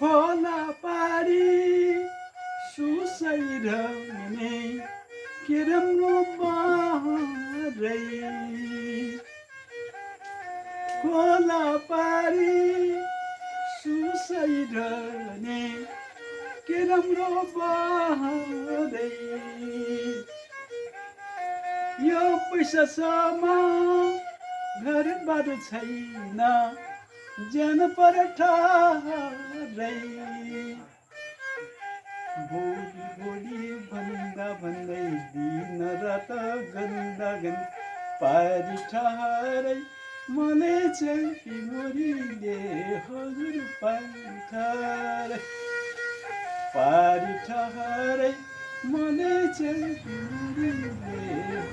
खोला पारी सुसाइरहने के राम्रो बहरै खोला पारी सुसाइरहने के राम्रो बहरै यो पैसासम्म घरबार छैन ज्यान पर ठहरै भोलि भोलि भन्दा भन्दै दिन रात गन्दा गन्द पारी ठहरै मलाई चाहिँ मोरीले हजुर पारी ठहरै पारी ठहरै मलाई चाहिँ मोरीले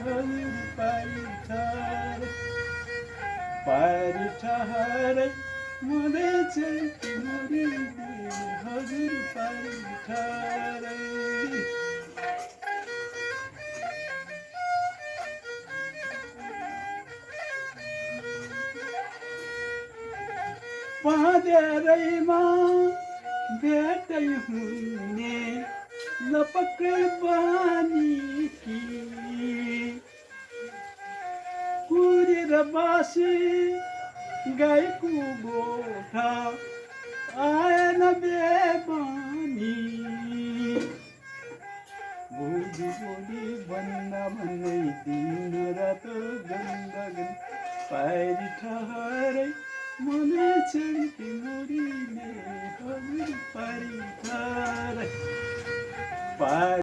हजुर पारी ठहरै पारी ठहरै मलाई चाहिँ मोरीले हजुर पारी ठहरै पाँदेरैमा भेटै हुने लपक्कै बानी कि कुरेर बासी गाईको गोठा आएन बेबानी भोलि भोलि भन्दा भन्दै दिन रात गन्दा गन्द पारी ठहरै मलाई चाहिँ मोरीले हजुर पारी ठहरै